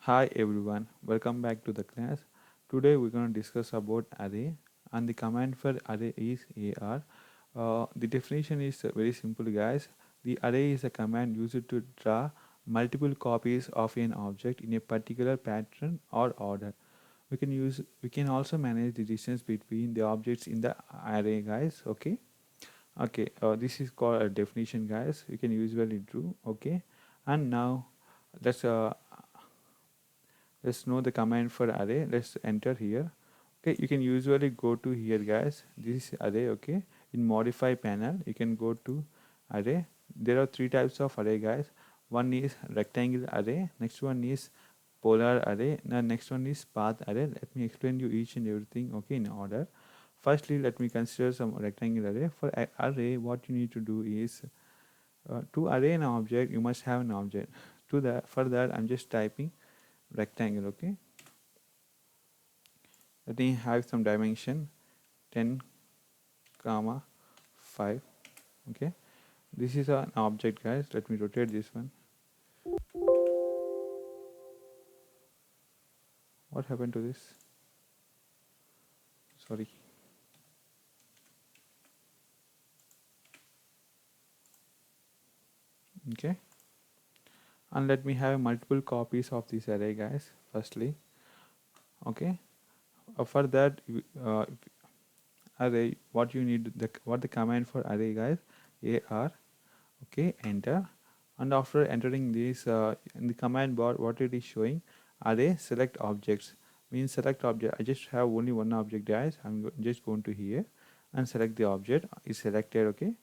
Hi everyone, welcome back to the class. Today we're going to discuss about array and the command for array is AR. The definition is very simple guys. The array is a command used to draw multiple copies of an object in a particular pattern or order. We can also manage the distance between the objects in the array guys. Okay, this is called a definition guys. You can usually do. Okay, and now let's let's know the command for array. Let's enter here. Okay, you can usually go to here guys. This is array. Okay, in modify panel you can go to array. There are three types of array guys. One is rectangle array, next one is polar array, and next one is path array. Let me explain you each and everything, okay, in order. Firstly, let me consider some rectangle array. For array, what you need to do is to array an object you must have an object. For that I'm just typing rectangle. Okay, let me have some dimension 10 comma 5. Okay, this is an object guys. Let me rotate this one. What happened to this? Sorry. Okay, and let me have multiple copies of this array guys. Firstly, okay, for that array, what you need, what the command for array guys, AR. Okay, enter. And after entering this in the command bar, what it is showing, array select objects, means select object. I just have only one object guys. Just going to here and select the object is selected. Okay,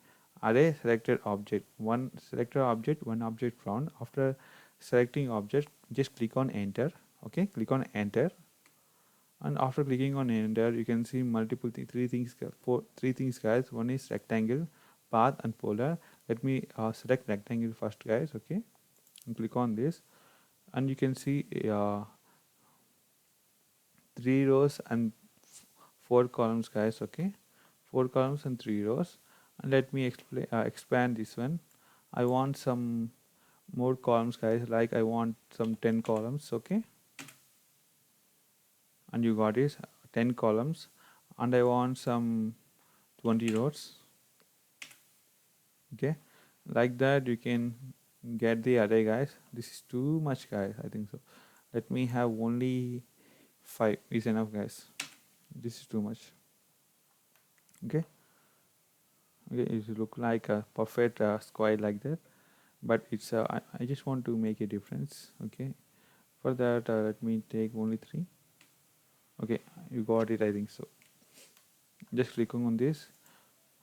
array selected object, one selected object, one object found. After selecting object, just click on enter. Okay, click on enter, and after clicking on enter you can see multiple three things guys. One is rectangle, path and polar. Let me select rectangle first guys. Okay, and click on this, and you can see three rows and four columns guys. Okay, four columns and three rows. And let me expand this one. I want some more columns guys, like I want some 10 columns. Okay, and you got it, 10 columns. And I want some 20 rows. Okay, like that you can get the array guys. This is too much guys, I think so. Let me have only 5 is enough guys. This is too much. Okay, okay, it look like a perfect square like that, but it's I just want to make a difference. Okay, for that let me take only 3. Okay, you got it, I think so. Just clicking on this.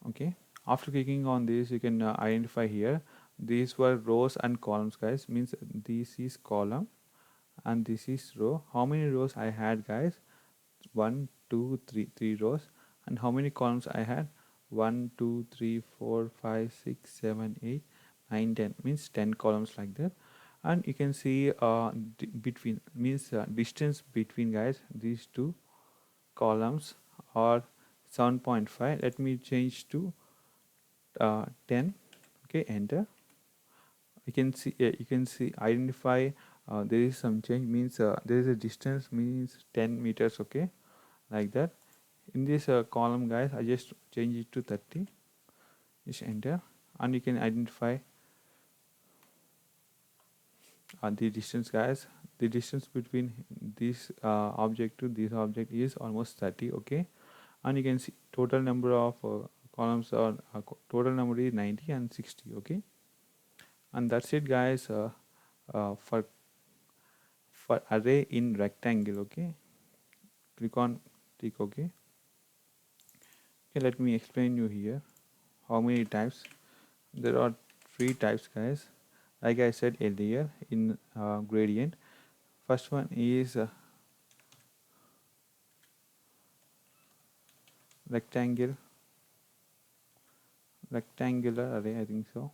Okay, after clicking on this you can identify here these were rows and columns guys, means this is column and this is row. How many rows I had guys? One, two, three rows. And how many columns I had? 1, 2, 3, 4, 5, 6, 7, 8, 9, 10, means 10 columns like that. And you can see between, means distance between guys these two columns are 7.5. Let me change to 10. Okay, enter. You can see identify there is some change, means there is a distance, means 10 meters. Okay, like that. In this column guys I just change it to 30. Just enter, and you can identify the distance guys. The distance between this object to this object is almost 30. Okay, and you can see total number of columns are total number is 90 and 60. Okay, and that's it guys uh, for for array in rectangle. Okay, click on tick. Okay, okay, let me explain you here how many types. There are three types guys, like I said earlier in gradient. First one is rectangle rectangular array, I think so,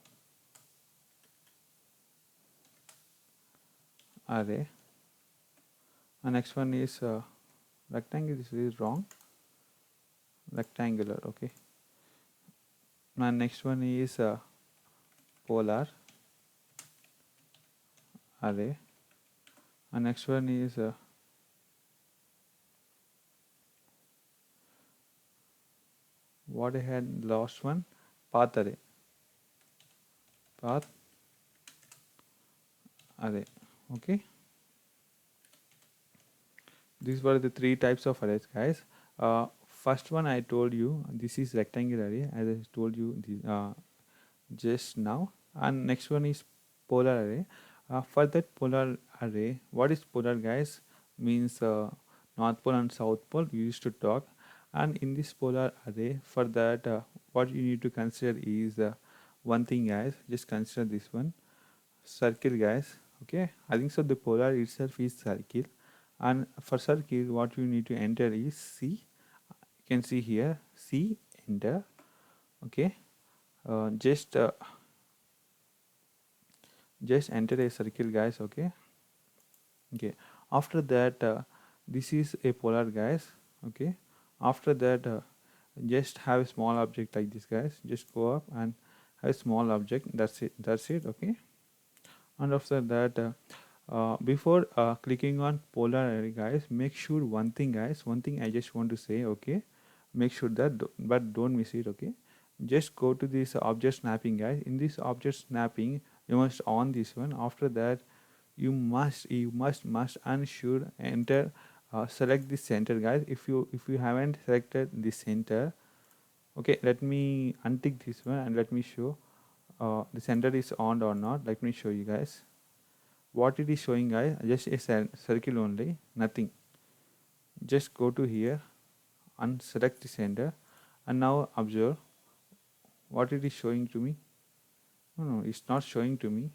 array. And next one is rectangle, this is wrong, rectangular. Okay, and next one is polar array. And next one is what I had last one, path array. Path array. Okay, these were the three types of arrays, guys. First one I told you, this is rectangular array, as I told you just now. And next one is polar array. For that polar array, what is polar, guys? Means north pole and south pole we used to talk. And in this polar array, for that what you need to consider is one thing, guys. Just consider this one circle, guys. Okay, I think so the polar itself is circle, and for circle what you need to enter is C. You can see here C, enter. Okay, just just enter a circle, guys. Okay, okay, after that this is a polar, guys. Okay, after that just have a small object like this, guys. Just go up and have a small object, that's it. Okay, and after that before clicking on polar array, guys, make sure one thing, guys, one thing I just want to say. Okay, make sure that but don't miss it. Okay, just go to this object snapping, guys. In this object snapping you must on this one. After that you must and should enter select the center, guys. If you haven't selected the center, okay, let me untick this one and let me show the center is on or not. Let me show you, guys, what it is showing, guys. Just a circle only, nothing. Just go to here and select the center, and now observe what it is showing to me. No, it's not showing to me.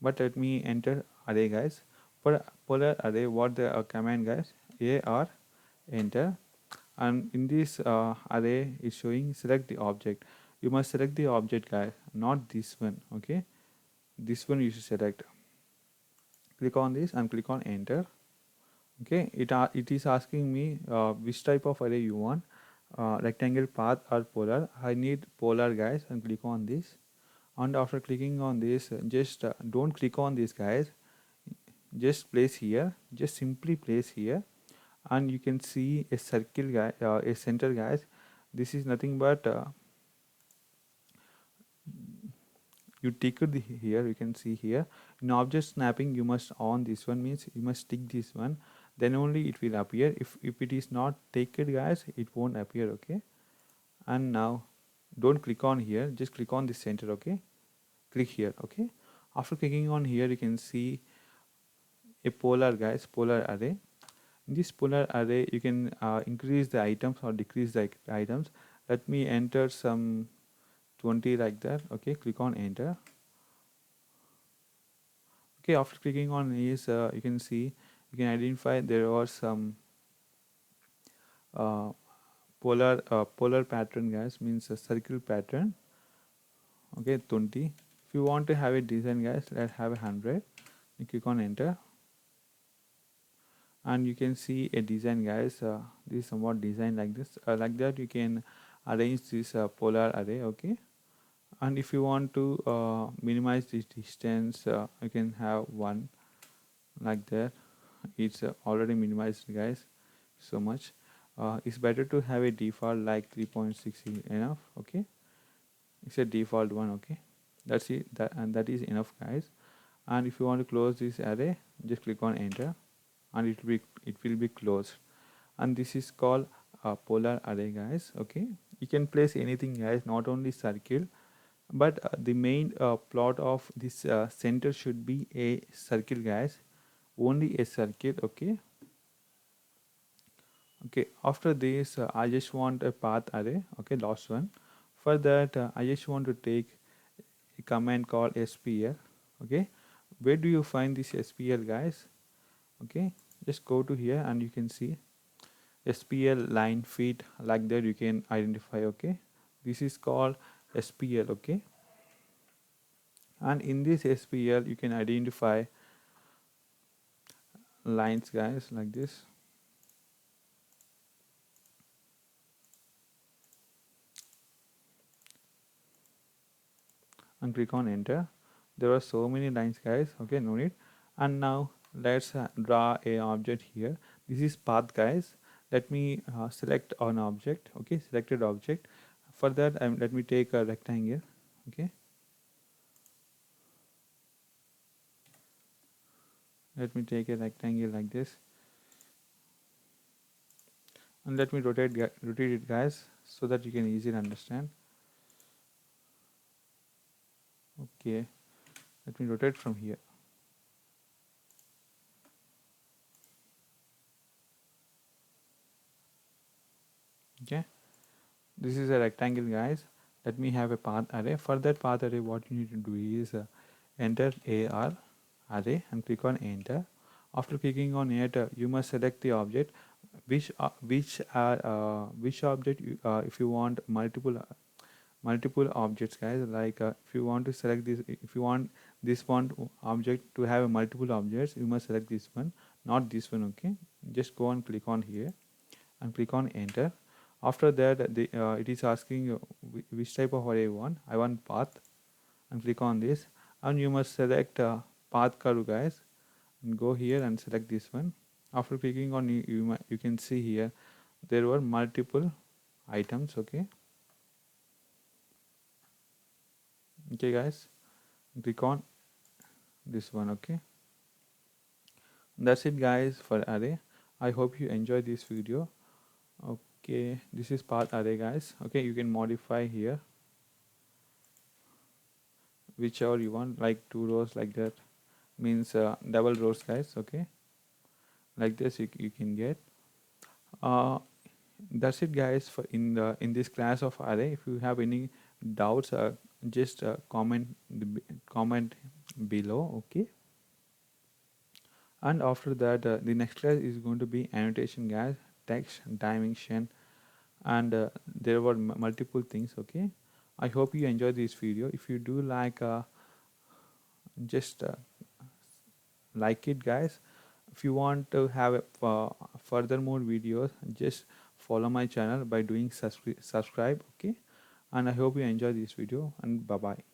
But let me enter array, guys. For polar array, what the command, guys, AR enter, and in this array is showing select the object. You must select the object, guys, not this one. Okay, this one you should select. Click on this and click on enter. Okay, it is asking me which type of array you want, rectangle, path or polar. I need polar, guys, and click on this. And after clicking on this, just don't click on this, guys. Just place here, just simply place here, and you can see a circle, guy, a center, guys. This is nothing but you tick the here. You can see here in object snapping you must on this one, means you must tick this one, then only it will appear. If it is not taken, guys, it won't appear. Okay, and now don't click on here, just click on the center. Okay, click here. Okay, after clicking on here you can see a polar, guys, polar array. In this polar array you can increase the items or decrease the items. Let me enter some 20 like that. Okay, click on enter. Okay, after clicking on this you can see, you can identify there was some uh, polar pattern, guys, means a circle pattern. Okay, 20. If you want to have a design, guys, let's have 100. You click on enter and you can see a design, guys. This is somewhat design like this, like that you can arrange this polar array. Okay, and if you want to minimize this distance, you can have one like that. It's already minimized, guys, so much. It's better to have a default like 3.6 is enough. Okay, it's a default one. Okay, that's it, and that is enough, guys. And if you want to close this array, just click on enter and it will be closed. And this is called a polar array, guys. Okay, you can place anything, guys, not only circle, but the main plot of this center should be a circle, guys, only a circle. Okay, okay, after this I just want a path array. Okay, last one. For that I just want to take a command called spl. Okay, where do you find this spl, guys? Okay, just go to here and you can see spl line feet, like that you can identify. Okay, this is called spl. Okay, and in this spl you can identify lines, guys, like this. And click on enter. There are so many lines, guys. Okay, no need. And now let's draw a object here. This is path, guys. Let me select an object. Okay, selected object. For that, let me take a rectangle. Okay, let me take a rectangle like this, and let me rotate it, guys, so that you can easily understand. Okay, let me rotate from here. Okay, this is a rectangle, guys. Let me have a path array. For that path array, what you need to do is enter AR array and click on enter. After clicking on enter, you must select the object which object if you want multiple objects, guys. Like if you want to select this, if you want this one object to have a multiple objects, you must select this one, not this one. Okay, just go and click on here and click on enter. After that, it is asking you which type of array you want. I want path, and click on this, and you must select path curve, guys, and go here and select this one. After clicking on you can see here there were multiple items. Okay, guys, click on this one. Okay, that's it, guys, for array. I hope you enjoyed this video. Okay, this is path array, guys. Okay, you can modify here whichever you want, like 2 rows, like that means double rows, guys. Okay, like this you can get. uh, that's it, guys, for in this class of array. If you have any doubts, just comment below. Okay, and after that, the next class is going to be annotation, guys, text dimension, and there were multiple things. Okay, I hope you enjoyed this video. If you do like, just like it, guys. If you want to have further more videos, just follow my channel by doing subscribe. Okay, and I hope you enjoy this video, and bye bye.